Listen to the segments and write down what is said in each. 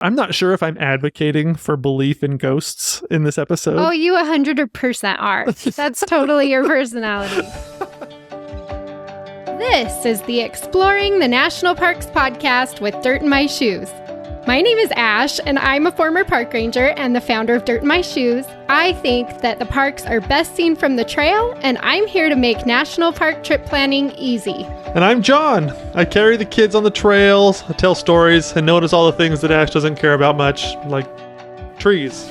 I'm not sure if I'm advocating for belief in ghosts in this episode. Oh, you 100% are. That's totally your personality. This is the Exploring the National Parks podcast with Dirt in My Shoes. My name is Ash, and I'm a former park ranger and the founder of Dirt in My Shoes. I think that the parks are best seen from the trail, and I'm here to make national park trip planning easy. And I'm John. I carry the kids on the trails, I tell stories, and notice all the things that Ash doesn't care about much, like trees.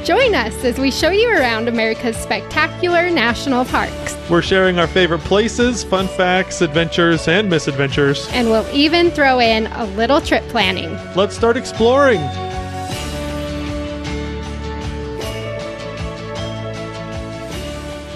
Join us as we show you around America's spectacular national parks. We're sharing our favorite places, fun facts, adventures, and misadventures. And we'll even throw in a little trip planning. Let's start exploring.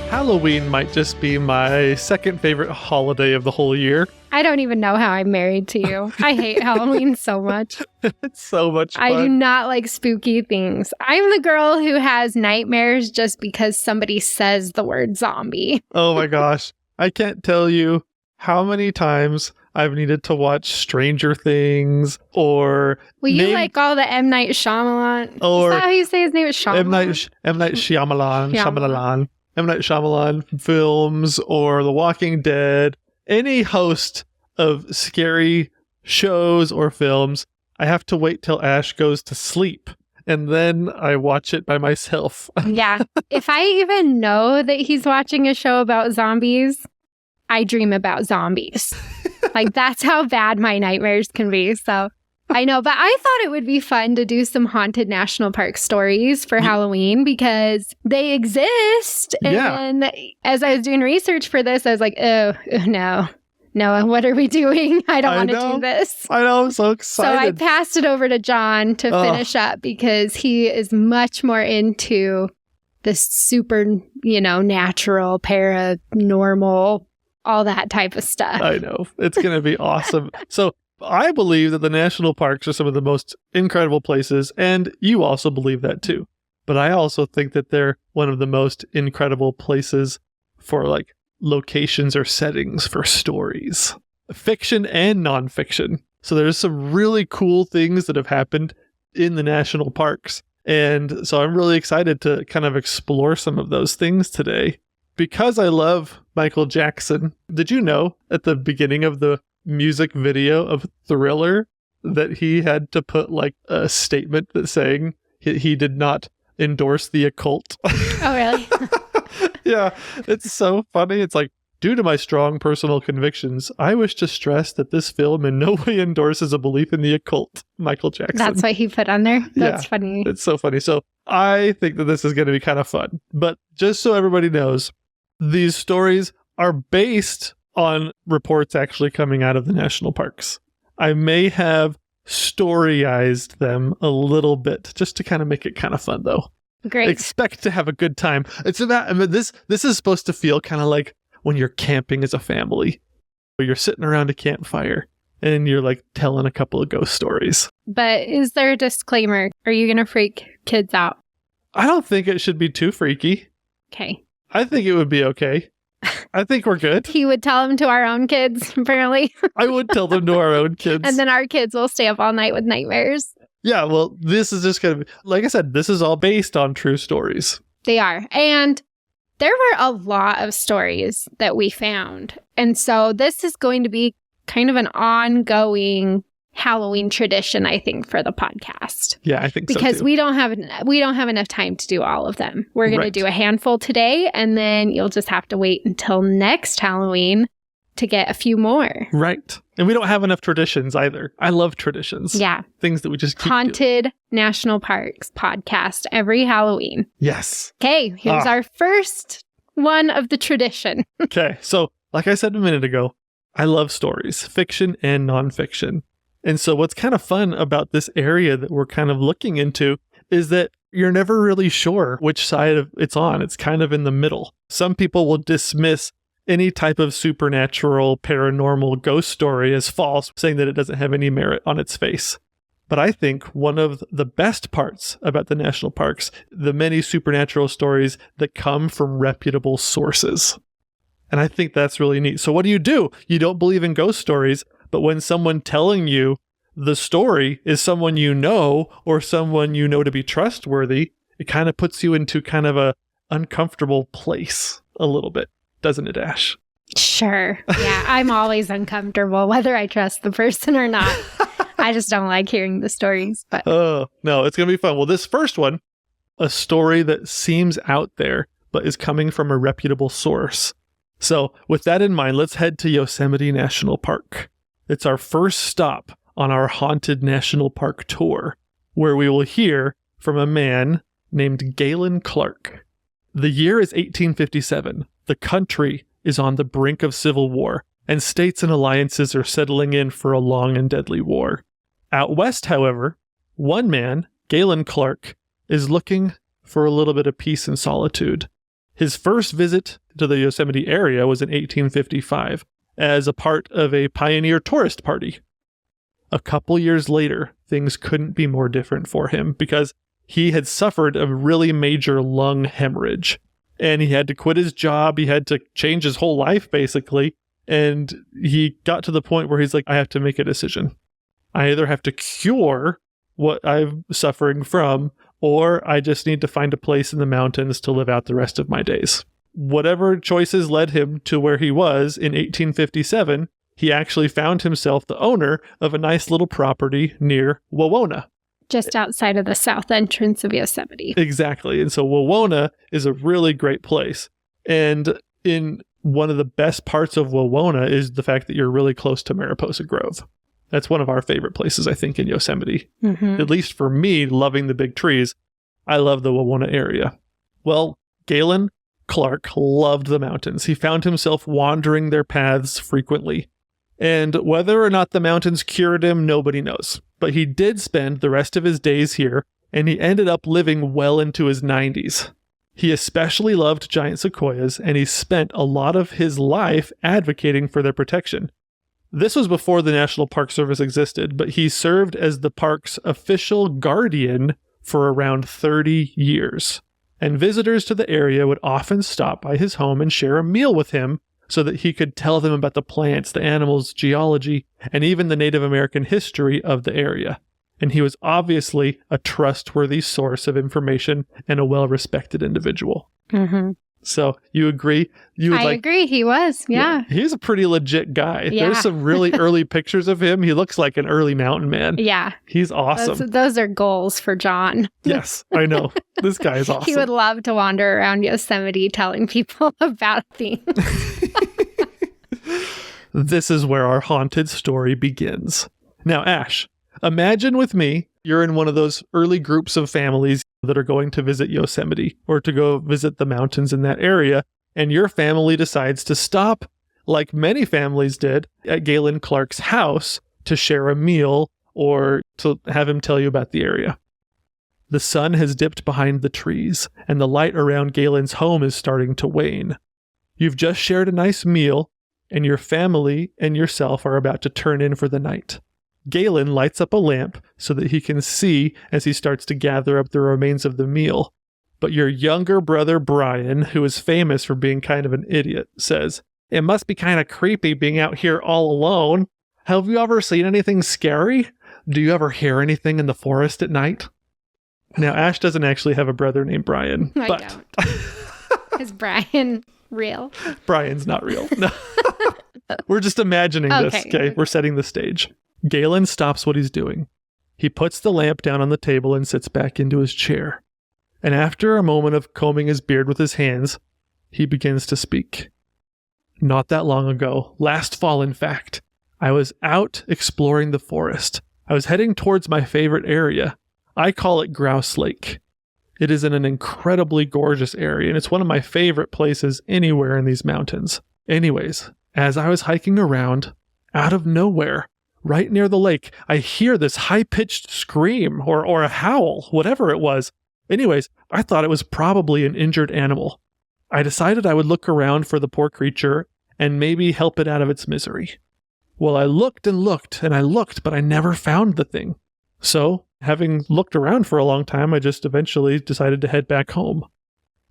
Halloween might just be my second favorite holiday of the whole year. I don't even know how I'm married to you. I hate Halloween so much. It's so much fun. I do not like spooky things. I'm the girl who has nightmares just because somebody says the word zombie. Oh my gosh. I can't tell you how many times I've needed to watch Stranger Things or... Well, you like all the M. Night Shyamalan. Or is that how you say his name? Is Shyamalan? M. Night Shyamalan. M. Night Shyamalan films or The Walking Dead. Any host of scary shows or films, I have to wait till Ash goes to sleep, and then I watch it by myself. Yeah. If I even know that he's watching a show about zombies, I dream about zombies. Like, that's how bad my nightmares can be. So I know, but I thought it would be fun to do some haunted national park stories for Halloween because they exist. And as I was doing research for this, I was like, oh, no, what are we doing? I don't want to do this. I know, I'm so excited. So I passed it over to John to finish up because he is much more into the super, natural, paranormal, all that type of stuff. I know. It's going to be awesome. So I believe that the national parks are some of the most incredible places, and you also believe that too. But I also think that they're one of the most incredible places for like locations or settings for stories, fiction and nonfiction. So there's some really cool things that have happened in the national parks. And so I'm really excited to kind of explore some of those things today. Because I love Michael Jackson, did you know at the beginning of the music video of Thriller that he had to put like a statement that saying he did not endorse the occult? Oh, really? Yeah, it's so funny. It's like, due to my strong personal convictions, I wish to stress that this film in no way endorses a belief in the occult. Michael Jackson. That's what he put on there? That's funny. It's so funny. So I think that this is going to be kind of fun. But just so everybody knows, these stories are based on reports actually coming out of the national parks. I may have storyized them a little bit just to kind of make it kind of fun, though. Great. Expect to have a good time. It's about, this is supposed to feel kind of like when you're camping as a family, where you're sitting around a campfire and you're like telling a couple of ghost stories. But is there a disclaimer? Are you going to freak kids out? I don't think it should be too freaky. Okay. I think it would be okay. I think we're good. He would tell them to our own kids, apparently. I would tell them to our own kids. And then our kids will stay up all night with nightmares. Yeah, well, this is just going to be, like I said, this is all based on true stories. They are. And there were a lot of stories that we found. And so this is going to be kind of an ongoing Halloween tradition, I think, for the podcast. Yeah, I think so because too. we don't have enough time to do all of them. We're going to do a handful today, and then you'll just have to wait until next Halloween to get a few more. Right. And we don't have enough traditions either. I love traditions. Yeah. Things that we just keep Haunted National Parks podcast every Halloween. Yes. Okay, here's our first one of the tradition. Okay, so like I said a minute ago, I love stories, fiction and nonfiction. And so what's kind of fun about this area that we're kind of looking into is that you're never really sure which side of it's on. It's kind of in the middle. Some people will dismiss any type of supernatural, paranormal ghost story as false, saying that it doesn't have any merit on its face. But I think one of the best parts about the national parks, the many supernatural stories that come from reputable sources. And I think that's really neat. So what do? You don't believe in ghost stories, but when someone telling you the story is someone you know or someone you know to be trustworthy, it kind of puts you into kind of a uncomfortable place a little bit, doesn't it, Ash? Sure. Yeah, I'm always uncomfortable whether I trust the person or not. I just don't like hearing the stories. But oh, no, it's going to be fun. Well, this first one, a story that seems out there, but is coming from a reputable source. So with that in mind, let's head to Yosemite National Park. It's our first stop on our Haunted National Park tour, where we will hear from a man named Galen Clark. The year is 1857. The country is on the brink of civil war, and states and alliances are settling in for a long and deadly war. Out west, however, one man, Galen Clark, is looking for a little bit of peace and solitude. His first visit to the Yosemite area was in 1855 as a part of a pioneer tourist party. A couple years later, things couldn't be more different for him because he had suffered a really major lung hemorrhage. And he had to quit his job. He had to change his whole life, basically. And he got to the point where he's like, I have to make a decision. I either have to cure what I'm suffering from, or I just need to find a place in the mountains to live out the rest of my days. Whatever choices led him to where he was in 1857, he actually found himself the owner of a nice little property near Wawona. just outside of the south entrance of Yosemite. Exactly. And so Wawona is a really great place. And in one of the best parts of Wawona is the fact that you're really close to Mariposa Grove. That's one of our favorite places, I think, in Yosemite. Mm-hmm. At least for me, loving the big trees, I love the Wawona area. Well, Galen Clark loved the mountains. He found himself wandering their paths frequently. And whether or not the mountains cured him, nobody knows. But he did spend the rest of his days here, and he ended up living well into his 90s. He especially loved giant sequoias, and he spent a lot of his life advocating for their protection. This was before the National Park Service existed, but he served as the park's official guardian for around 30 years. And visitors to the area would often stop by his home and share a meal with him so that he could tell them about the plants, the animals, geology, and even the Native American history of the area. And he was obviously a trustworthy source of information and a well-respected individual. Mm-hmm. So you agree? I agree. He was. Yeah. He's a pretty legit guy. Yeah. There's some really early pictures of him. He looks like an early mountain man. Yeah. He's awesome. Those are goals for John. Yes, I know. This guy is awesome. He would love to wander around Yosemite telling people about things. This is where our haunted story begins. Now, Ash, imagine with me, you're in one of those early groups of families that are going to visit Yosemite or to go visit the mountains in that area, and your family decides to stop, like many families did, at Galen Clark's house to share a meal or to have him tell you about the area. The sun has dipped behind the trees, and the light around Galen's home is starting to wane. You've just shared a nice meal, and your family and yourself are about to turn in for the night. Galen lights up a lamp so that he can see as he starts to gather up the remains of the meal. But your younger brother, Brian, who is famous for being kind of an idiot, says, "It must be kind of creepy being out here all alone. Have you ever seen anything scary? Do you ever hear anything in the forest at night?" Now, Ash doesn't actually have a brother named Brian. I don't. Is Brian real? Brian's not real. No. We're just imagining this, okay? We're setting the stage. Galen stops what he's doing. He puts the lamp down on the table and sits back into his chair. And after a moment of combing his beard with his hands, he begins to speak. "Not that long ago, last fall in fact, I was out exploring the forest. I was heading towards my favorite area. I call it Grouse Lake. It is in an incredibly gorgeous area, and it's one of my favorite places anywhere in these mountains. Anyways, as I was hiking around, out of nowhere, right near the lake, I hear this high-pitched scream or a howl, whatever it was. Anyways, I thought it was probably an injured animal. I decided I would look around for the poor creature and maybe help it out of its misery. Well, I looked and looked and I looked, but I never found the thing. So, having looked around for a long time, I just eventually decided to head back home.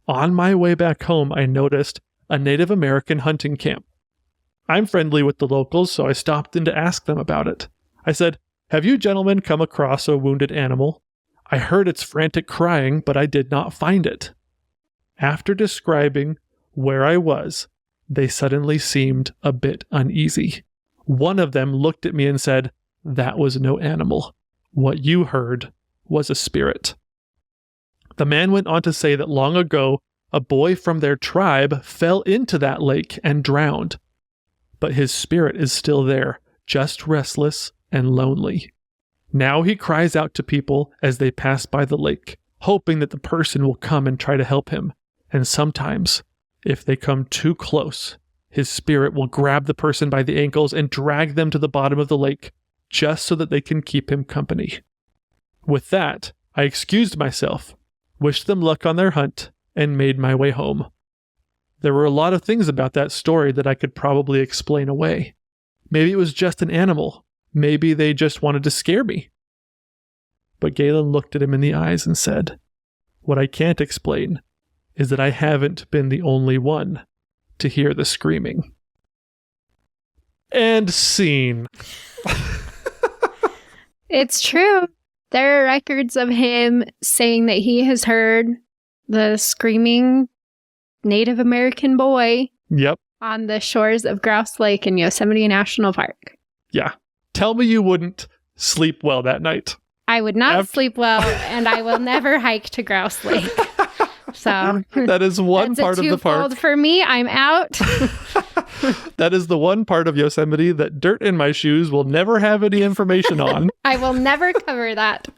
On my way back home, I noticed a Native American hunting camp. I'm friendly with the locals, so I stopped in to ask them about it. I said, Have you gentlemen come across a wounded animal? I heard its frantic crying, but I did not find it. After describing where I was, they suddenly seemed a bit uneasy. One of them looked at me and said, "That was no animal. What you heard was a spirit." The man went on to say that long ago, a boy from their tribe fell into that lake and drowned. But his spirit is still there, just restless and lonely. Now he cries out to people as they pass by the lake, hoping that the person will come and try to help him. And sometimes, if they come too close, his spirit will grab the person by the ankles and drag them to the bottom of the lake, just so that they can keep him company. With that, I excused myself, wished them luck on their hunt, and made my way home. There were a lot of things about that story that I could probably explain away. Maybe it was just an animal. Maybe they just wanted to scare me. But Galen looked at him in the eyes and said, "What I can't explain is that I haven't been the only one to hear the screaming." And scene. It's true. There are records of him saying that he has heard the screaming Native American boy Yep. on the shores of Grouse Lake in Yosemite National Park. Yeah. Tell me you wouldn't sleep well that night. I would not sleep well, and I will never hike to Grouse Lake. So that is one part of the park. For me, I'm out. That is the one part of Yosemite that dirt in my shoes will never have any information on. I will never cover that.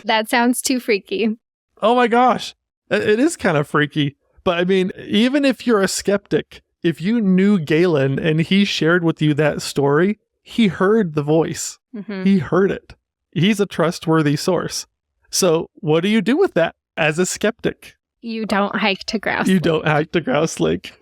That sounds too freaky. Oh my gosh. It is kind of freaky. But I mean, even if you're a skeptic, if you knew Galen and he shared with you that story, he heard the voice. Mm-hmm. He heard it. He's a trustworthy source. So what do you do with that as a skeptic? You don't hike to Grouse Lake. You don't hike to Grouse Lake.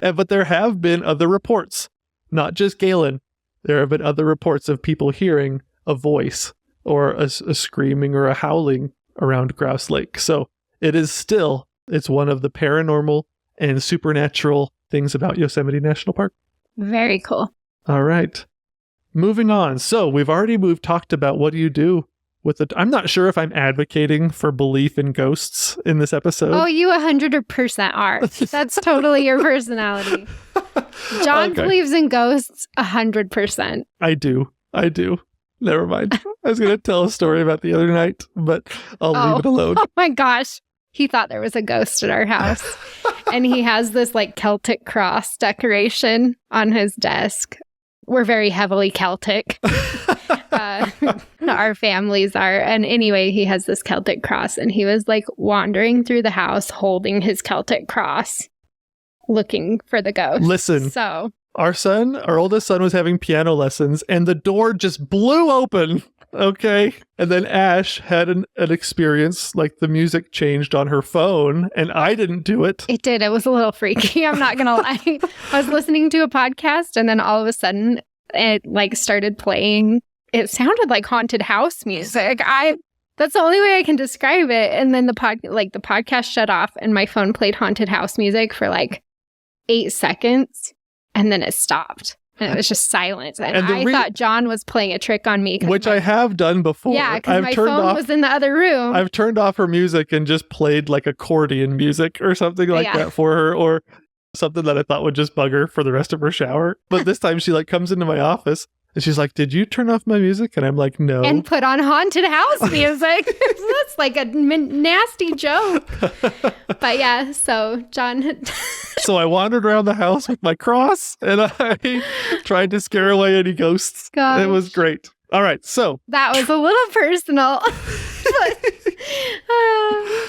But there have been other reports, not just Galen. There have been other reports of people hearing a voice or a screaming or a howling around Grouse Lake. So it's one of the paranormal and supernatural things about Yosemite National Park. Very cool. All right. Moving on. So we've already talked about what do you do with it. I'm not sure if I'm advocating for belief in ghosts in this episode. Oh, you 100% are. That's totally your personality. John believes in ghosts 100%. I do. Never mind. I was going to tell a story about the other night, but I'll leave it alone. Oh my gosh. He thought there was a ghost at our house. And he has this like Celtic cross decoration on his desk. We're very heavily Celtic. Our families are. And anyway, he has this Celtic cross and he was like wandering through the house holding his Celtic cross, looking for the ghost. Listen. So our oldest son was having piano lessons and the door just blew open. Okay. And then Ash had an experience, like the music changed on her phone and I didn't do it. It did. It was a little freaky. I'm not going to lie. I was listening to a podcast and then all of a sudden it like started playing. It sounded like haunted house music. That's the only way I can describe it. And then the podcast shut off and my phone played haunted house music for like 8 seconds and then it stopped. And it was just silent. And I thought John was playing a trick on me. Which I have done before. Yeah, because my phone was in the other room. I've turned off her music and just played like accordion music or something like that for her, or something that I thought would just bug her for the rest of her shower. But this time she like comes into my office and she's like, "Did you turn off my music?" And I'm like, "No." And put on haunted house music. That's like a nasty joke. But yeah, so John... So I wandered around the house with my cross and I tried to scare away any ghosts. Gosh. It was great. All right, so. That was a little personal.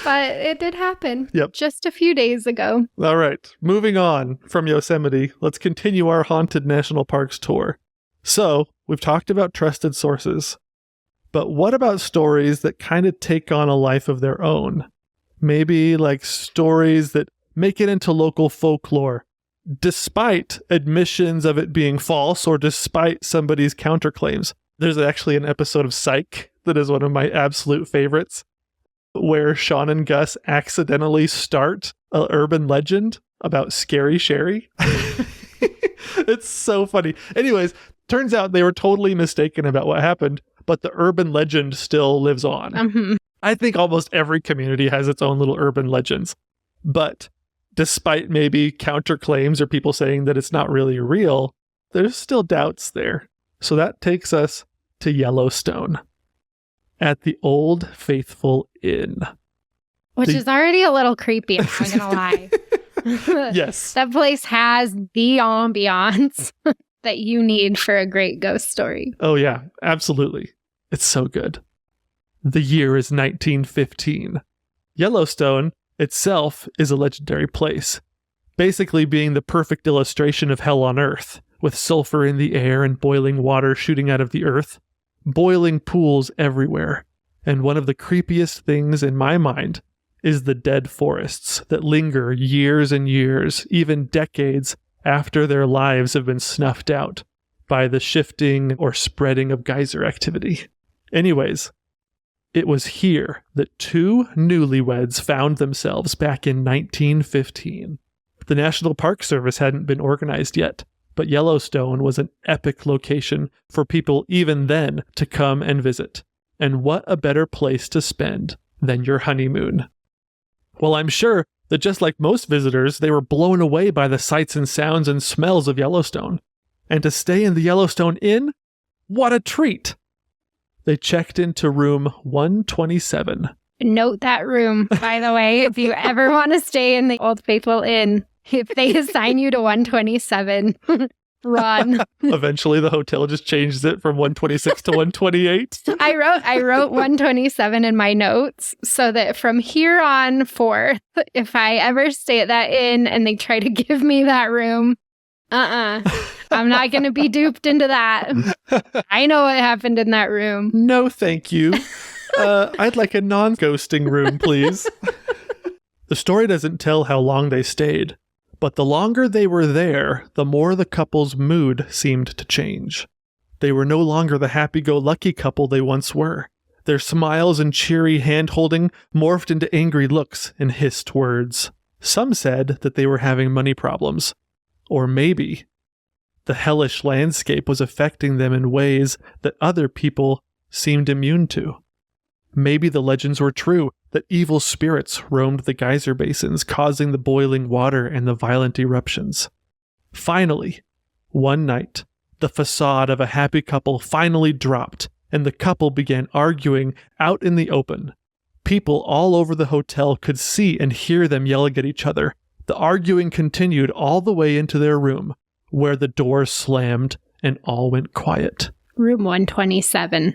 But it did happen. Yep. Just a few days ago. All right, moving on from Yosemite, let's continue our Haunted National Parks tour. So, we've talked about trusted sources. But what about stories that kind of take on a life of their own? Maybe like stories that make it into local folklore, despite admissions of it being false or despite somebody's counterclaims. There's actually an episode of Psych that is one of my absolute favorites, where Sean and Gus accidentally start an urban legend about Scary Sherry. It's so funny. Anyways, turns out they were totally mistaken about what happened, but the urban legend still lives on. Mm-hmm. I think almost every community has its own little urban legends. But despite maybe counterclaims or people saying that it's not really real, there's still doubts there. So that takes us to Yellowstone at the Old Faithful Inn. Which is already a little creepy, I'm not gonna lie. Yes. That place has the ambiance that you need for a great ghost story. Oh yeah, absolutely. It's so good. The year is 1915. Yellowstone itself is a legendary place, basically being the perfect illustration of hell on earth, with sulfur in the air and boiling water shooting out of the earth, boiling pools everywhere. And one of the creepiest things in my mind is the dead forests that linger years and years, even decades after their lives have been snuffed out by the shifting or spreading of geyser activity. Anyways, it was here that two newlyweds found themselves back in 1915. The National Park Service hadn't been organized yet, but Yellowstone was an epic location for people even then to come and visit. And what a better place to spend than your honeymoon. Well, I'm sure that just like most visitors, they were blown away by the sights and sounds and smells of Yellowstone. And to stay in the Yellowstone Inn? What a treat! They checked into room 127. Note that room, by the way, if you ever want to stay in the Old Faithful Inn. If they assign you to 127, run. Eventually, the hotel just changes it from 126 to 128. I wrote 127 in my notes so that from here on forth, if I ever stay at that inn and they try to give me that room, I'm not going to be duped into that. I know what happened in that room. No, thank you. I'd like a non-ghosting room, please. The story doesn't tell how long they stayed, but the longer they were there, the more the couple's mood seemed to change. They were no longer the happy-go-lucky couple they once were. Their smiles and cheery hand-holding morphed into angry looks and hissed words. Some said that they were having money problems. Or maybe the hellish landscape was affecting them in ways that other people seemed immune to. Maybe the legends were true, that evil spirits roamed the geyser basins, causing the boiling water and the violent eruptions. Finally, one night, the facade of a happy couple finally dropped, and the couple began arguing out in the open. People all over the hotel could see and hear them yelling at each other. The arguing continued all the way into their room, where the door slammed and all went quiet. Room 127.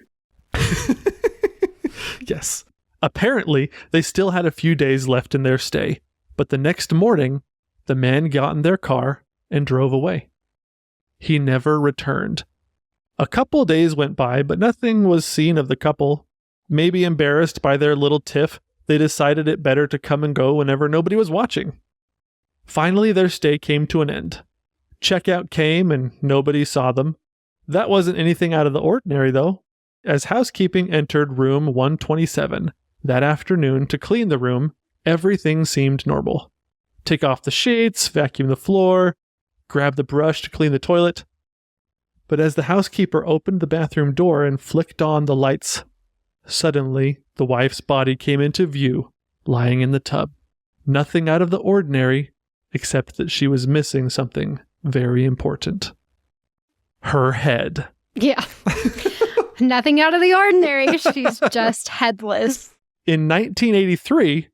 Yes. Apparently, they still had a few days left in their stay, but the next morning, the man got in their car and drove away. He never returned. A couple days went by, but nothing was seen of the couple. Maybe embarrassed by their little tiff, they decided it better to come and go whenever nobody was watching. Finally, their stay came to an end. Checkout came and nobody saw them. That wasn't anything out of the ordinary, though. As housekeeping entered room 127 that afternoon to clean the room, everything seemed normal. Take off the sheets, vacuum the floor, grab the brush to clean the toilet. But as the housekeeper opened the bathroom door and flicked on the lights, suddenly the wife's body came into view, lying in the tub. Nothing out of the ordinary, except that she was missing something very important. Her head. Yeah. Nothing out of the ordinary. She's just headless. In 1983,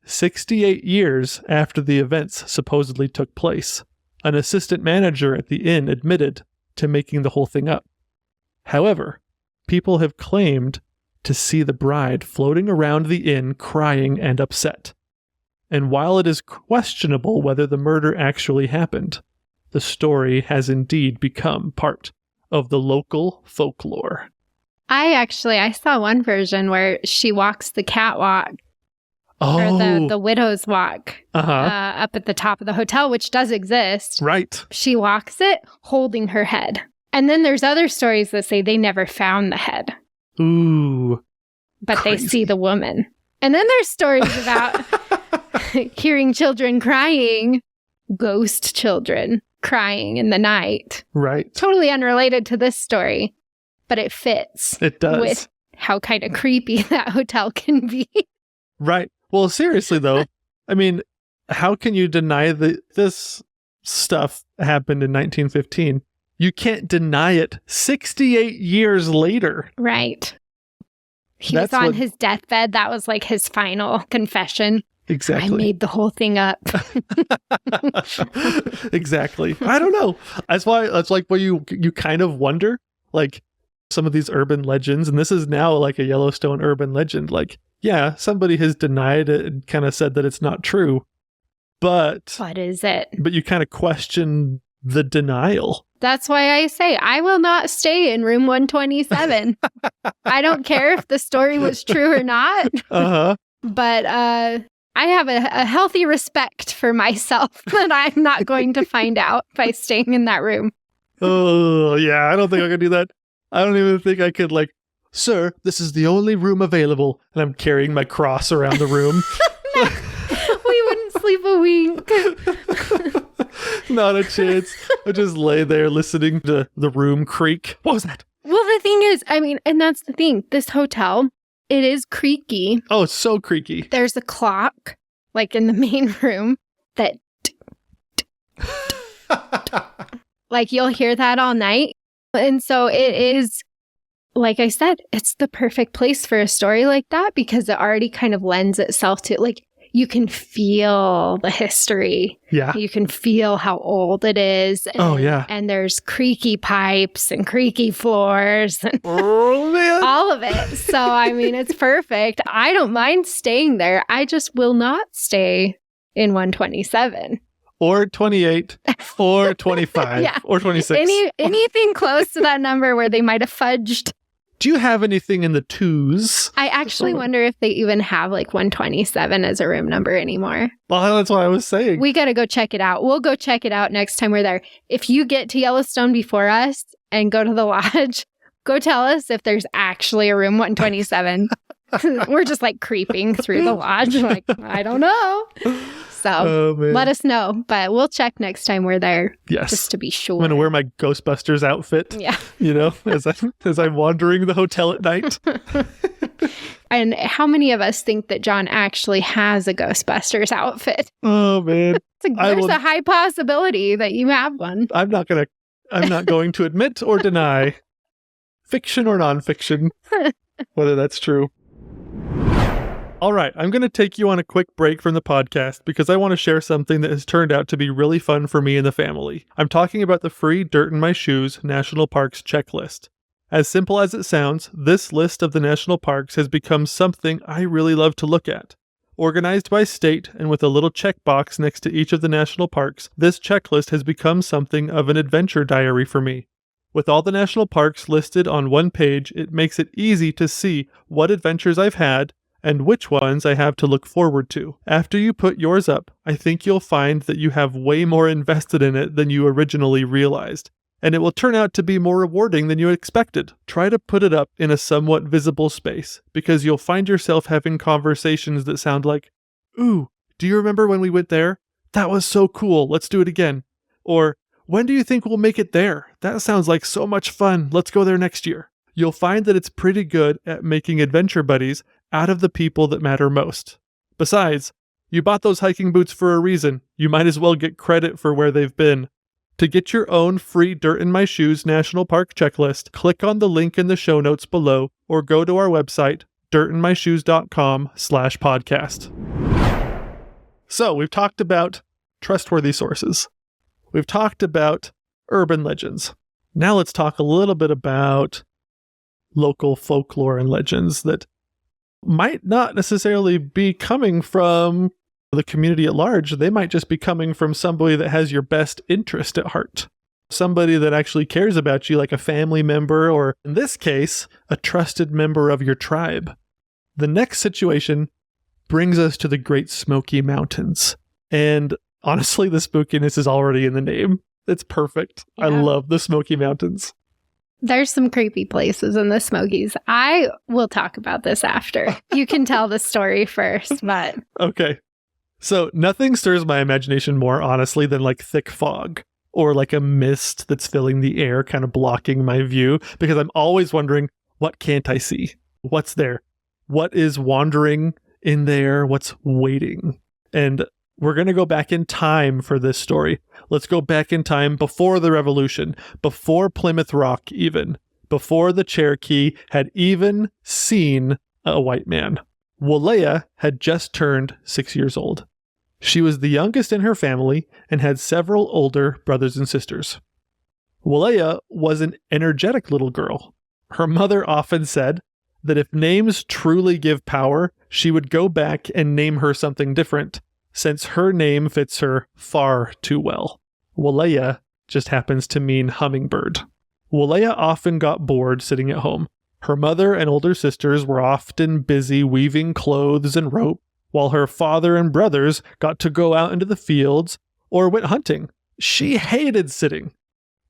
68 years after the events supposedly took place, an assistant manager at the inn admitted to making the whole thing up. However, people have claimed to see the bride floating around the inn crying and upset. And while it is questionable whether the murder actually happened, the story has indeed become part of the local folklore. I saw one version where she walks the catwalk, or the widow's walk, up at the top of the hotel, which does exist. Right. She walks it holding her head. And then there's other stories that say they never found the head. Ooh. But crazy. They see the woman. And then there's stories about hearing children crying, ghost children crying in the night. Right. Totally unrelated to this story, but it fits. It does. With how kind of creepy that hotel can be. Right. Well, seriously, though, I mean, how can you deny that this stuff happened in 1915? You can't deny it 68 years later. Right. He was on his deathbed. That was like his final confession. Exactly. I made the whole thing up. Exactly. I don't know. That's like where you kind of wonder, like some of these urban legends, and this is now like a Yellowstone urban legend. Like, yeah, somebody has denied it and kind of said that it's not true, but what is it? But you kind of question the denial. That's why I say I will not stay in room 127. I don't care if the story was true or not. Uh-huh. But I have a healthy respect for myself that I'm not going to find out by staying in that room. Oh, yeah. I don't think I could do that. I don't even think I could, like, sir, this is the only room available. And I'm carrying my cross around the room. We wouldn't sleep a wink. Not a chance. I just lay there listening to the room creak. What was that? Well, the thing is, I mean, and that's the thing. This hotel, it is creaky. Oh, it's so creaky. There's a clock, like in the main room, that like you'll hear that all night. And so it is, like I said, it's the perfect place for a story like that because it already kind of lends itself to, like, you can feel the history. Yeah. You can feel how old it is. And, oh, yeah. And there's creaky pipes and creaky floors and oh, man. all of it. So, I mean, it's perfect. I don't mind staying there. I just will not stay in 127. Or 28, or 25, yeah. or 26. Anything close to that number where they might have fudged. Do you have anything in the twos? I actually wonder if they even have like 127 as a room number anymore. Well, that's what I was saying. We got to go check it out. We'll go check it out next time we're there. If you get to Yellowstone before us and go to the lodge, go tell us if there's actually a room 127. We're just like creeping through the lodge. Like, I don't know. So let us know. But we'll check next time we're there. Yes. Just to be sure. I'm going to wear my Ghostbusters outfit. Yeah. You know, as I'm wandering the hotel at night. And how many of us think that John actually has a Ghostbusters outfit? Oh, man. There's a high possibility that you have one. I'm not going to admit or deny, fiction or nonfiction, whether that's true. All right, I'm going to take you on a quick break from the podcast because I want to share something that has turned out to be really fun for me and the family. I'm talking about the free Dirt in My Shoes National Parks checklist. As simple as it sounds, this list of the national parks has become something I really love to look at. Organized by state and with a little checkbox next to each of the national parks, this checklist has become something of an adventure diary for me. With all the national parks listed on one page, it makes it easy to see what adventures I've had and which ones I have to look forward to. After you put yours up, I think you'll find that you have way more invested in it than you originally realized, and it will turn out to be more rewarding than you expected. Try to put it up in a somewhat visible space, because you'll find yourself having conversations that sound like, "Ooh, do you remember when we went there? That was so cool, let's do it again." Or, "When do you think we'll make it there? That sounds like so much fun, let's go there next year." You'll find that it's pretty good at making adventure buddies out of the people that matter most. Besides, you bought those hiking boots for a reason. You might as well get credit for where they've been. To get your own free Dirt in My Shoes National Park checklist, click on the link in the show notes below or go to our website, dirtinmyshoes.com/podcast. So we've talked about trustworthy sources. We've talked about urban legends. Now let's talk a little bit about local folklore and legends that might not necessarily be coming from the community at large. They might just be coming from somebody that has your best interest at heart. Somebody that actually cares about you, like a family member, or in this case, a trusted member of your tribe. The next situation brings us to the Great Smoky Mountains. And honestly, the spookiness is already in the name. It's perfect. Yeah. I love the Smoky Mountains. There's some creepy places in the Smokies. I will talk about this after. You can tell the story first, but... Okay. So nothing stirs my imagination more, honestly, than like thick fog. or like a mist that's filling the air, kind of blocking my view, because I'm always wondering, what can't I see? What's there? What is wandering in there? What's waiting? And we're going to go back in time for this story. Let's go back in time before the Revolution, before Plymouth Rock even, before the Cherokee had even seen a white man. Waleya had just turned 6 years old. She was the youngest in her family and had several older brothers and sisters. Waleya was an energetic little girl. Her mother often said that if names truly give power, she would go back and name her something different, since her name fits her far too well. Waleya just happens to mean hummingbird. Waleya often got bored sitting at home. Her mother and older sisters were often busy weaving clothes and rope, while her father and brothers got to go out into the fields or went hunting. She hated sitting.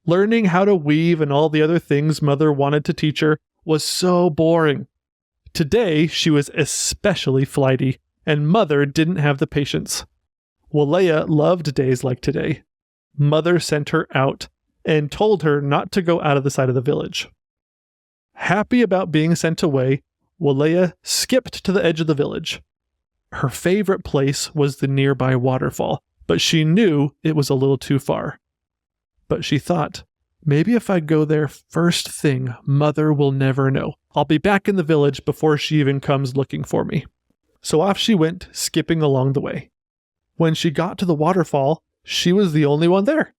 Learning how to weave and all the other things Mother wanted to teach her was so boring. Today, she was especially flighty, and Mother didn't have the patience. Waleya loved days like today. Mother sent her out and told her not to go out of the side of the village. Happy about being sent away, Waleya skipped to the edge of the village. Her favorite place was the nearby waterfall, but she knew it was a little too far. But she thought, maybe if I go there first thing, Mother will never know. I'll be back in the village before she even comes looking for me. So off she went, skipping along the way. When she got to the waterfall, she was the only one there.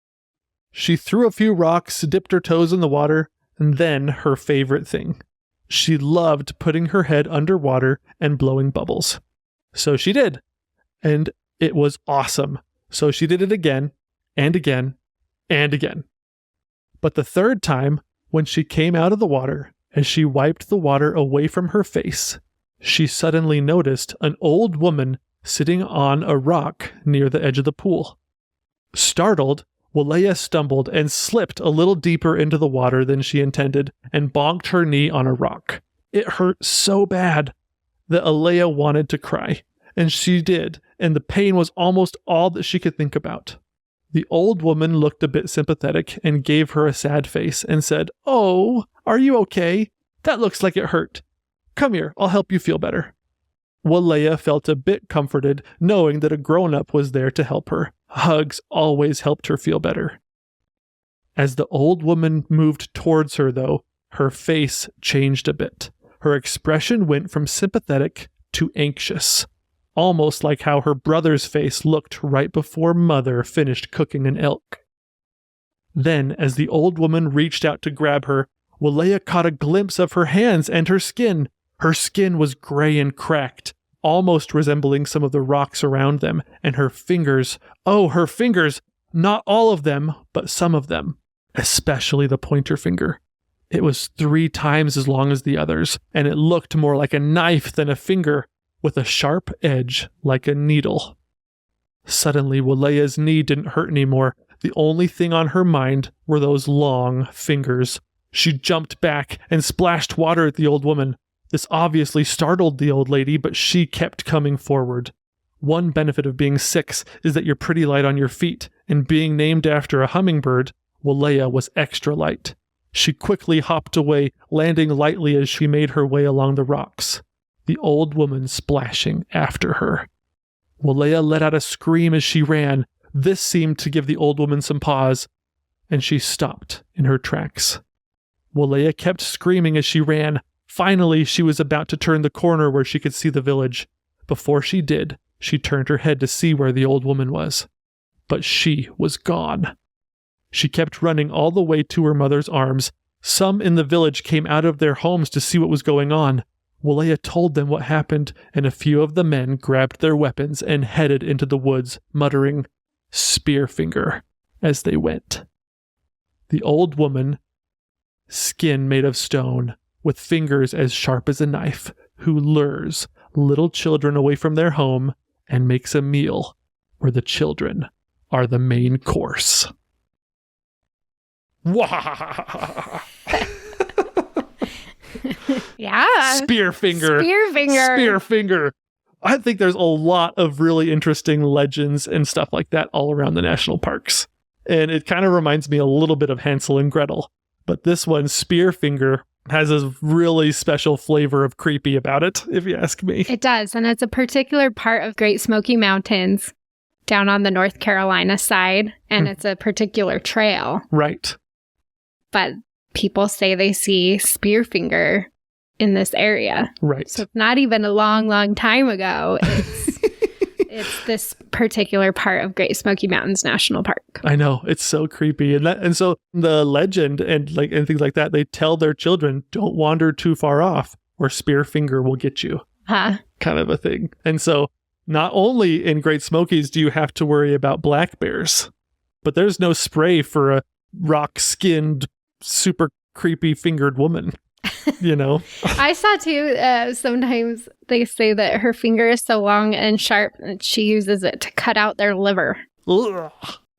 She threw a few rocks, dipped her toes in the water, and then her favorite thing. She loved putting her head underwater and blowing bubbles. So she did. And it was awesome. So she did it again, and again, and again. But the third time, when she came out of the water, as she wiped the water away from her face, she suddenly noticed an old woman sitting on a rock near the edge of the pool. Startled, Waleya stumbled and slipped a little deeper into the water than she intended and bonked her knee on a rock. It hurt so bad that Waleya wanted to cry, and she did, and the pain was almost all that she could think about. The old woman looked a bit sympathetic and gave her a sad face and said, "Oh, are you okay? That looks like it hurt. Come here, I'll help you feel better." Waleya felt a bit comforted knowing that a grown-up was there to help her. Hugs always helped her feel better. As the old woman moved towards her, though, her face changed a bit. Her expression went from sympathetic to anxious, almost like how her brother's face looked right before Mother finished cooking an elk. Then, as the old woman reached out to grab her, Waleya caught a glimpse of her hands and her skin. Her skin was gray and cracked, almost resembling some of the rocks around them, and her fingers, oh, her fingers, not all of them, but some of them, especially the pointer finger. It was 3 times as long as the others, and it looked more like a knife than a finger, with a sharp edge like a needle. Suddenly, Waleya's knee didn't hurt anymore. The only thing on her mind were those long fingers. She jumped back and splashed water at the old woman. This obviously startled the old lady, but she kept coming forward. One benefit of being 6 is that you're pretty light on your feet, and being named after a hummingbird, Waleya was extra light. She quickly hopped away, landing lightly as she made her way along the rocks, the old woman splashing after her. Waleya let out a scream as she ran. This seemed to give the old woman some pause, and she stopped in her tracks. Waleya kept screaming as she ran. Finally, she was about to turn the corner where she could see the village. Before she did, she turned her head to see where the old woman was. But she was gone. She kept running all the way to her mother's arms. Some in the village came out of their homes to see what was going on. Waleya told them what happened, and a few of the men grabbed their weapons and headed into the woods, muttering, "Spearfinger," as they went. The old woman, skin made of stone, with fingers as sharp as a knife, who lures little children away from their home and makes a meal where the children are the main course. Wah! Yeah. Spearfinger. Spearfinger. I think there's a lot of really interesting legends and stuff like that all around the national parks. And it kind of reminds me a little bit of Hansel and Gretel. But this one, Spearfinger, has a really special flavor of creepy about it, if you ask me. It does. And it's a particular part of Great Smoky Mountains down on the North Carolina side. And it's a particular trail. Right. But people say they see Spearfinger in this area. Right. So it's not even a long, long time ago. It's this particular part of Great Smoky Mountains National Park. I know, it's so creepy, and so the legend and things like that, they tell their children, don't wander too far off, or Spearfinger will get you. Huh? Kind of a thing. And so, not only in Great Smokies do you have to worry about black bears, but there's no spray for a rock-skinned, super creepy fingered woman. You know, I saw too, sometimes they say that her finger is so long and sharp that she uses it to cut out their liver. Ugh.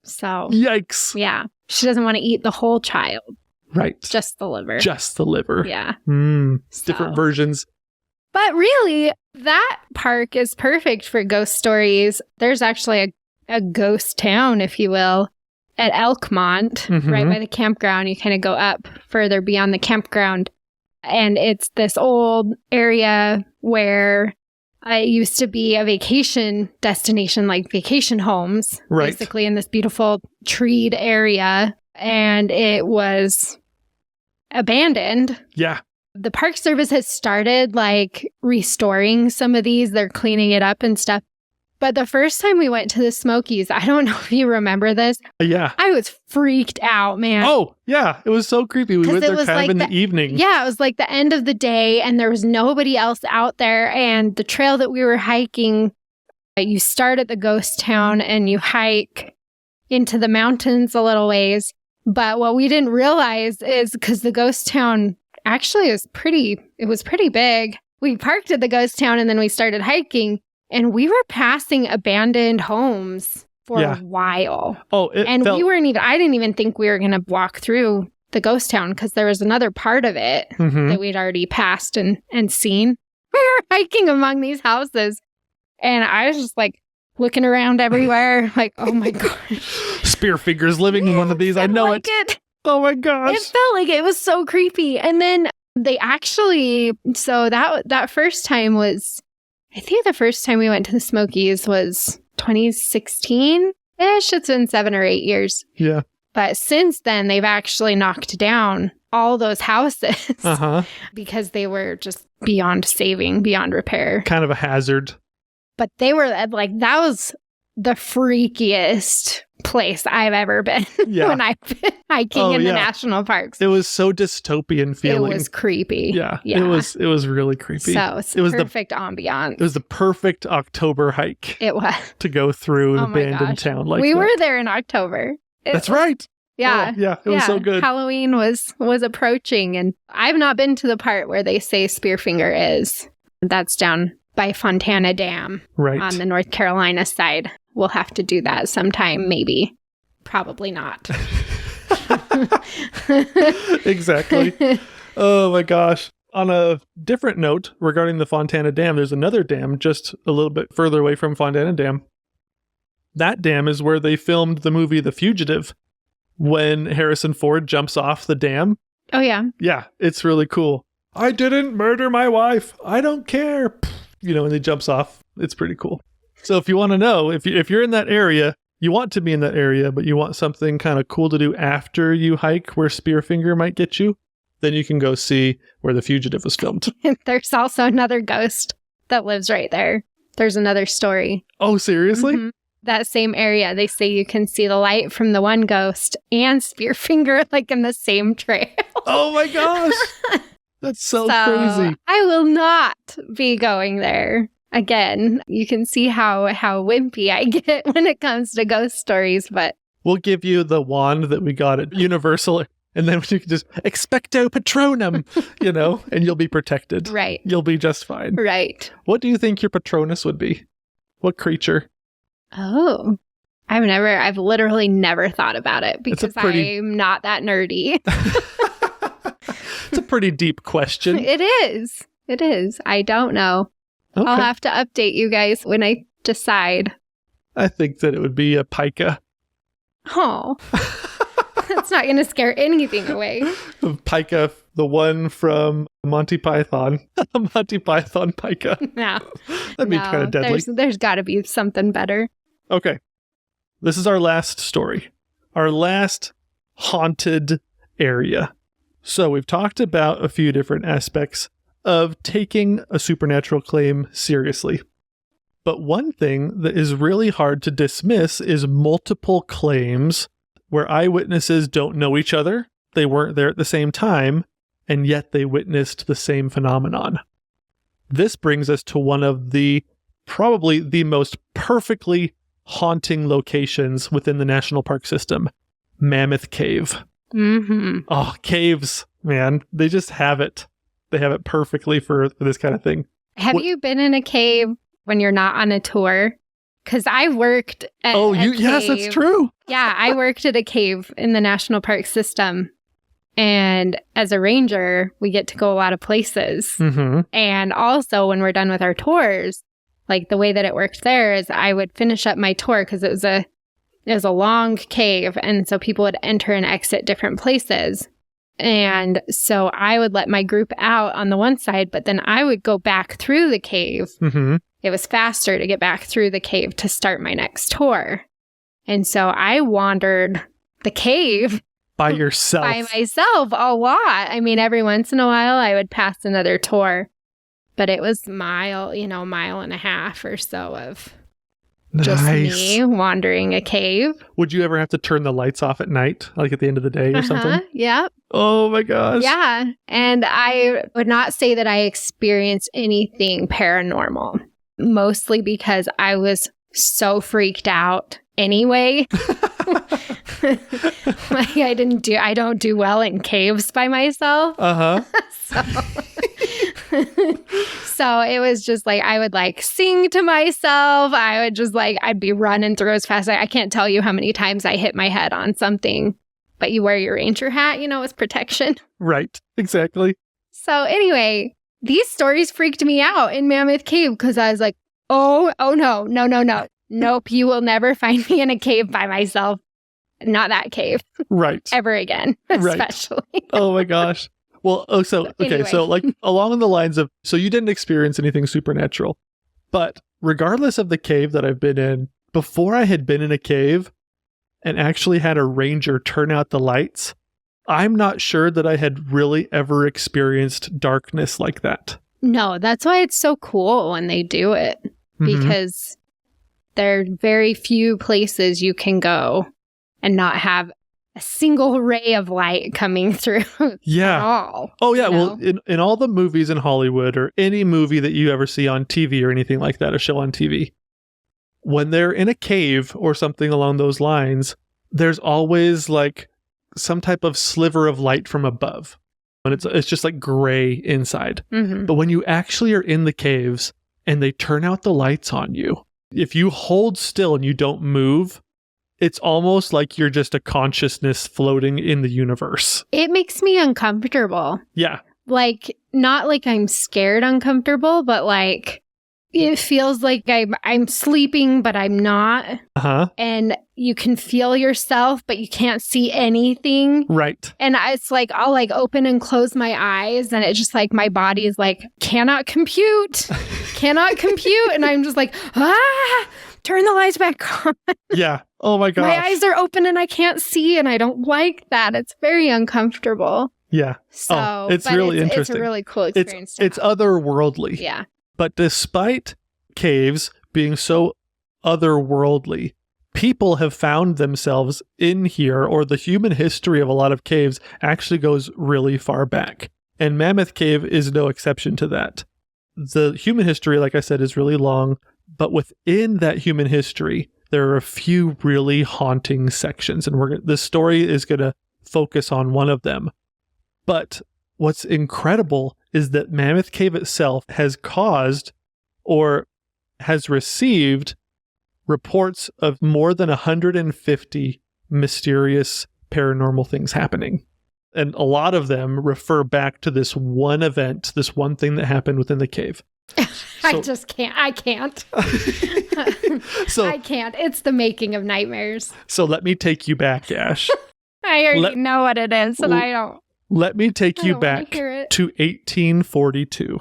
So, yikes. Yeah. She doesn't want to eat the whole child. Right. Just the liver. Just the liver. Yeah. Different versions. But really, that park is perfect for ghost stories. There's actually a ghost town, if you will, at Elkmont, right by the campground. You kind of go up further beyond the campground. And it's this old area where it used to be a vacation destination, like vacation homes, basically in this beautiful treed area. And it was abandoned. Yeah. The Park Service has started like restoring some of these. They're cleaning it up and stuff. But the first time we went to the Smokies, I don't know if you remember this. Yeah. I was freaked out, man. Oh, yeah. It was so creepy. We went there kind of in the evening. Yeah, it was like the end of the day and there was nobody else out there. And the trail that we were hiking, you start at the ghost town and you hike into the mountains a little ways. But what we didn't realize is because the ghost town actually was pretty big. We parked at the ghost town and then we started hiking. And we were passing abandoned homes for a while. Oh, I didn't even think we were going to walk through the ghost town because there was another part of it that we'd already passed and seen. We were hiking among these houses. And I was just like looking around everywhere like, oh my gosh. Spearfinger's living in one of these. I know like it. Oh my gosh. It felt like it was so creepy. And then they actually, so that first time was, I think the first time we went to the Smokies was 2016-ish. It's been 7 or 8 years. Yeah. But since then, they've actually knocked down all those houses because they were just beyond saving, beyond repair. Kind of a hazard. But they were like, that was the freakiest place I've ever been when I've been hiking in the national parks. It was so dystopian feeling. It was creepy. Yeah. It was really creepy. So it was perfect ambiance. It was the perfect October hike. It was. To go through an abandoned town like that. We were there in October. That's right. Yeah. Oh, yeah. It was so good. Halloween was approaching and I've not been to the part where they say Spearfinger is. That's down by Fontana Dam. Right. On the North Carolina side. We'll have to do that sometime, maybe. Probably not. Exactly. Oh my gosh. On a different note regarding the Fontana Dam, there's another dam just a little bit further away from Fontana Dam. That dam is where they filmed the movie The Fugitive when Harrison Ford jumps off the dam. Oh, yeah. Yeah, it's really cool. I didn't murder my wife. I don't care. You know, when he jumps off, it's pretty cool. So if you want to know, if you're in that area, you want to be in that area, but you want something kind of cool to do after you hike where Spearfinger might get you, then you can go see where The Fugitive was filmed. There's also another ghost that lives right there. There's another story. Oh, seriously? Mm-hmm. That same area, they say you can see the light from the one ghost and Spearfinger like in the same trail. Oh my gosh. That's so crazy. I will not be going there. Again, you can see how wimpy I get when it comes to ghost stories, but we'll give you the wand that we got at Universal, and then you can just expecto patronum, you know, and you'll be protected. Right. You'll be just fine. Right. What do you think your Patronus would be? What creature? Oh, I've literally never thought about it because I'm not that nerdy. It's a pretty deep question. It is. I don't know. Okay. I'll have to update you guys when I decide. I think that it would be a pika. Oh, that's not going to scare anything away. Pica, the one from Monty Python. Monty Python Pica. No. That'd be kind of deadly. There's got to be something better. Okay. This is our last story. Our last haunted area. So we've talked about a few different aspects of taking a supernatural claim seriously. But one thing that is really hard to dismiss is multiple claims where eyewitnesses don't know each other, they weren't there at the same time, and yet they witnessed the same phenomenon. This brings us to one of probably the most perfectly haunting locations within the national park system, Mammoth Cave. Mm-hmm. Oh, caves, man. They just have it. They have it perfectly for this kind of thing. Have you been in a cave when you're not on a tour? Because I worked at a cave. Yes, that's true. Yeah, I worked at a cave in the national park system. And as a ranger, we get to go a lot of places. Mm-hmm. And also when we're done with our tours, like the way that it worked there is I would finish up my tour because it was a long cave. And so people would enter and exit different places. And so I would let my group out on the one side, but then I would go back through the cave. Mm-hmm. It was faster to get back through the cave to start my next tour. And so I wandered the cave by yourself. By myself a lot. I mean, every once in a while I would pass another tour, but it was mile and a half or so of just me wandering a cave. Would you ever have to turn the lights off at night, like at the end of the day or something? Yeah. Oh my gosh. Yeah. And I would not say that I experienced anything paranormal, mostly because I was so freaked out anyway. Like I don't do well in caves by myself. Uh-huh. So it was just like I would like sing to myself. I would just like I'd be running through as fast as I can't tell you how many times I hit my head on something. But you wear your ranger hat, as protection. Right. Exactly. So anyway, these stories freaked me out in Mammoth Cave because I was like, oh no. Nope, you will never find me in a cave by myself. Not that cave. Right. Ever again, especially. Right. Oh my gosh. Well, anyway. So like along the lines of, so you didn't experience anything supernatural, but regardless of the cave that I've been in, before I had been in a cave and actually had a ranger turn out the lights, I'm not sure that I had really ever experienced darkness like that. No, that's why it's so cool when they do it, because there are very few places you can go and not have a single ray of light coming through at all. Oh, yeah. Well, in all the movies in Hollywood or any movie that you ever see on TV or anything like that, a show on TV, when they're in a cave or something along those lines, there's always like some type of sliver of light from above. And it's just like gray inside. Mm-hmm. But when you actually are in the caves and they turn out the lights on you, if you hold still and you don't move, it's almost like you're just a consciousness floating in the universe. It makes me uncomfortable. Yeah. Like, not like I'm scared uncomfortable, but like it feels like I'm sleeping, but I'm not. Uh-huh. And you can feel yourself, but you can't see anything. Right. And it's like I'll like open and close my eyes, and it's just like my body is like, cannot compute. And I'm just like, turn the lights back on. Yeah. Oh my gosh. My eyes are open and I can't see, and I don't like that. It's very uncomfortable. Yeah. So it's really interesting. It's a really cool experience. It's otherworldly. Yeah. But despite caves being so otherworldly, people have found themselves in here, or the human history of a lot of caves actually goes really far back. And Mammoth Cave is no exception to that. The human history, like I said, is really long, but within that human history, there are a few really haunting sections, and this story is going to focus on one of them. But what's incredible is that Mammoth Cave itself has caused or has received reports of more than 150 mysterious paranormal things happening. And a lot of them refer back to this one event, this one thing that happened within the cave. I just can't. I can't. So I can't. It's the making of nightmares. So let me take you back, Ash. I already know what it is, and I don't. Let me take you don't wanna back hear it. to 1842.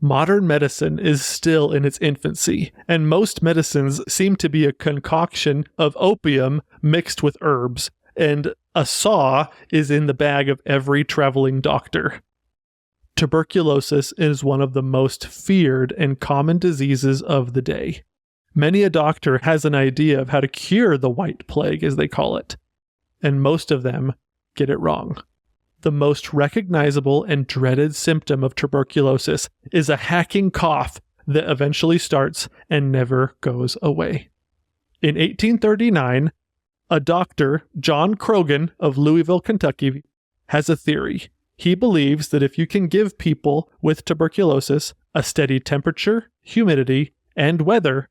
Modern medicine is still in its infancy, and most medicines seem to be a concoction of opium mixed with herbs, and a saw is in the bag of every traveling doctor. Tuberculosis is one of the most feared and common diseases of the day. Many a doctor has an idea of how to cure the white plague, as they call it, and most of them get it wrong. The most recognizable and dreaded symptom of tuberculosis is a hacking cough that eventually starts and never goes away. In 1839, a doctor, John Croghan of Louisville, Kentucky, has a theory. He believes that if you can give people with tuberculosis a steady temperature, humidity, and weather,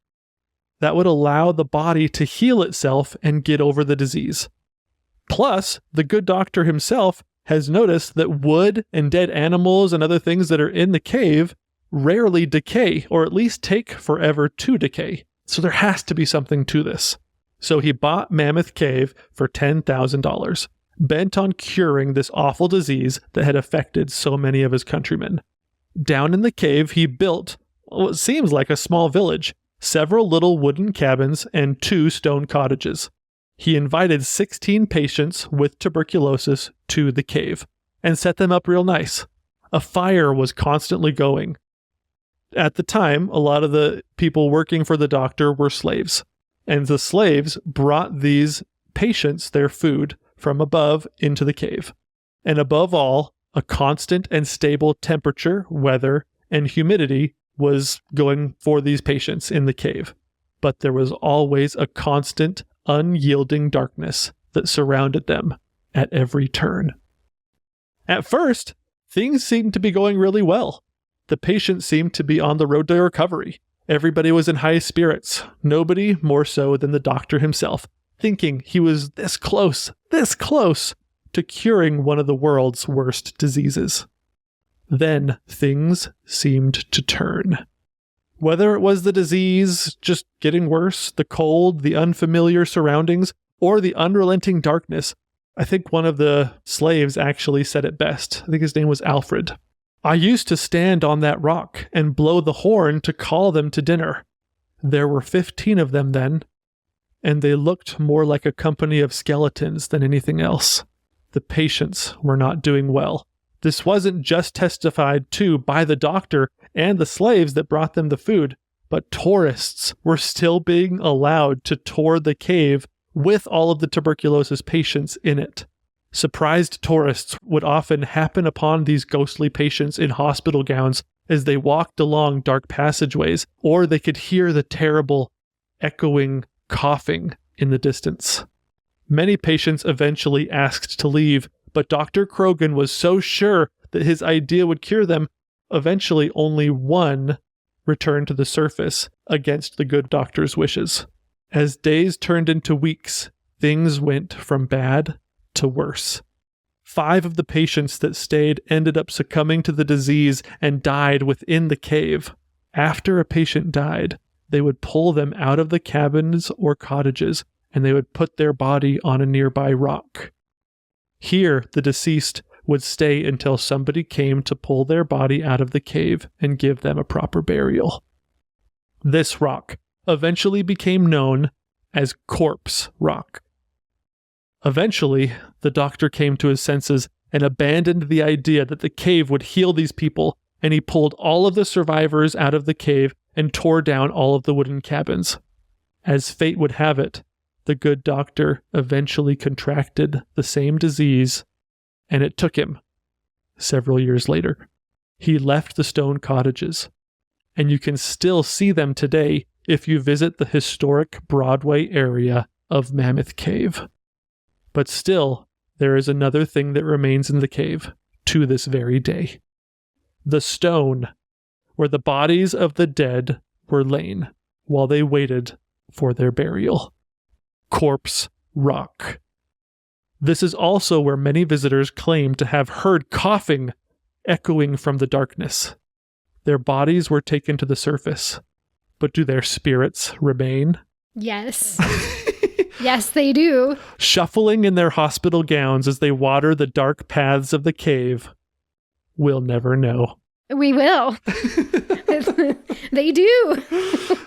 that would allow the body to heal itself and get over the disease. Plus, the good doctor himself has noticed that wood and dead animals and other things that are in the cave rarely decay, or at least take forever to decay. So there has to be something to this. So he bought Mammoth Cave for $10,000. Bent on curing this awful disease that had affected so many of his countrymen. Down in the cave, he built what seems like a small village, several little wooden cabins, and 2 stone cottages. He invited 16 patients with tuberculosis to the cave and set them up real nice. A fire was constantly going. At the time, a lot of the people working for the doctor were slaves, and the slaves brought these patients their food from above into the cave. And above all, a constant and stable temperature, weather, and humidity was going for these patients in the cave. But there was always a constant, unyielding darkness that surrounded them at every turn. At first, things seemed to be going really well. The patients seemed to be on the road to recovery. Everybody was in high spirits, nobody more so than the doctor himself, thinking he was this close to curing one of the world's worst diseases. Then things seemed to turn. Whether it was the disease just getting worse, the cold, the unfamiliar surroundings, or the unrelenting darkness, I think one of the slaves actually said it best. I think his name was Alfred. I used to stand on that rock and blow the horn to call them to dinner. There were 15 of them then, and they looked more like a company of skeletons than anything else. The patients were not doing well. This wasn't just testified to by the doctor and the slaves that brought them the food, but tourists were still being allowed to tour the cave with all of the tuberculosis patients in it. Surprised tourists would often happen upon these ghostly patients in hospital gowns as they walked along dark passageways, or they could hear the terrible, echoing coughing in the distance. Many patients eventually asked to leave, but Dr. Croghan was so sure that his idea would cure them, eventually only one returned to the surface against the good doctor's wishes. As days turned into weeks, things went from bad to worse. 5 of the patients that stayed ended up succumbing to the disease and died within the cave. After a patient died, they would pull them out of the cabins or cottages, and they would put their body on a nearby rock. Here, the deceased would stay until somebody came to pull their body out of the cave and give them a proper burial. This rock eventually became known as Corpse Rock. Eventually, the doctor came to his senses and abandoned the idea that the cave would heal these people, and he pulled all of the survivors out of the cave and tore down all of the wooden cabins. As fate would have it, the good doctor eventually contracted the same disease, and it took him several years later. He left the stone cottages, and you can still see them today if you visit the historic Broadway area of Mammoth Cave. But still, there is another thing that remains in the cave to this very day. The stone where the bodies of the dead were lain while they waited for their burial. Corpse Rock. This is also where many visitors claim to have heard coughing echoing from the darkness. Their bodies were taken to the surface, but do their spirits remain? Yes. Yes, they do. Shuffling in their hospital gowns as they water the dark paths of the cave. We'll never know. We will. They do.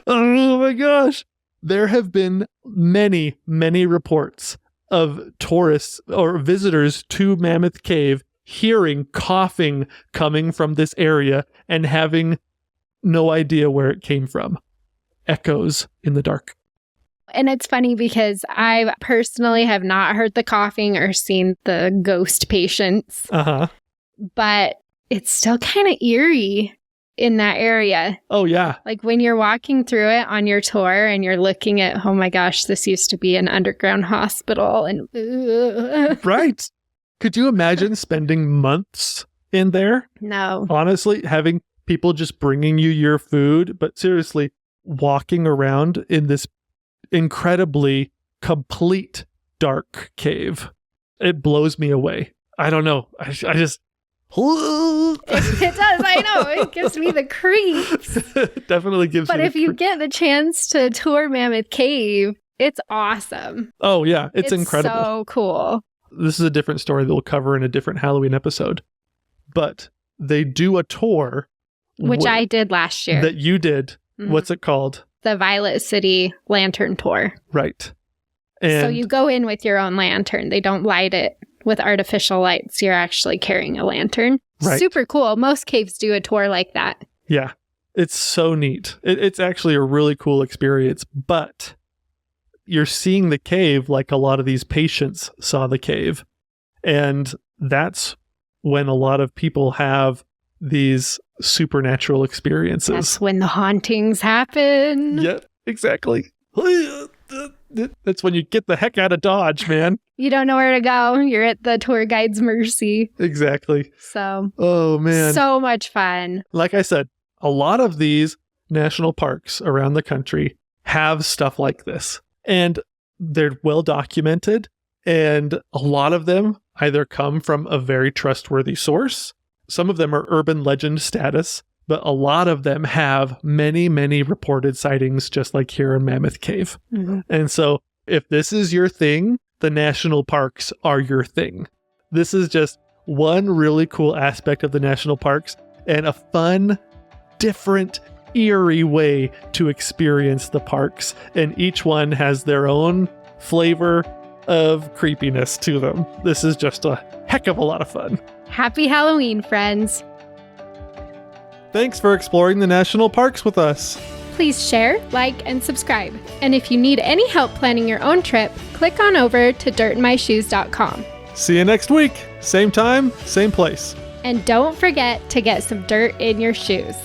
Oh my gosh. There have been many, many reports of tourists or visitors to Mammoth Cave hearing coughing coming from this area and having no idea where it came from. Echoes in the dark. And it's funny because I personally have not heard the coughing or seen the ghost patients. Uh-huh. But it's still kind of eerie in that area. Oh, yeah. Like when you're walking through it on your tour and you're looking at, oh my gosh, this used to be an underground hospital. And Right. Could you imagine spending months in there? No. Honestly, having people just bringing you your food, but seriously, walking around in this incredibly complete dark cave. It blows me away. I don't know. I just... It does. I know. It gives me the creeps. Definitely gives me But if you get the chance to tour Mammoth Cave, it's awesome. Oh, yeah. It's incredible. So cool. This is a different story that we'll cover in a different Halloween episode. But they do a tour. Which I did last year. That you did. Mm-hmm. What's it called? The Violet City Lantern Tour. Right. And so you go in with your own lantern. They don't light it with artificial lights. You're actually carrying a lantern. Right. Super cool. Most caves do a tour like that. Yeah. It's so neat. It's actually a really cool experience, but you're seeing the cave like a lot of these patients saw the cave. And that's when a lot of people have these supernatural experiences. That's when the hauntings happen. Yeah, exactly. That's when you get the heck out of Dodge, man. You don't know where to go. You're at the tour guide's mercy. Exactly. So, oh man. So much fun. Like I said, a lot of these national parks around the country have stuff like this. And they're well documented. And a lot of them either come from a very trustworthy source. Some of them are urban legend status, but a lot of them have many, many reported sightings, just like here in Mammoth Cave. Mm-hmm. And so if this is your thing, the national parks are your thing. This is just one really cool aspect of the national parks and a fun, different, eerie way to experience the parks. And each one has their own flavor of creepiness to them. This is just a heck of a lot of fun. Happy Halloween, friends. Thanks for exploring the national parks with us. Please share, like, and subscribe. And if you need any help planning your own trip, click on over to dirtinmyshoes.com. See you next week. Same time, same place. And don't forget to get some dirt in your shoes.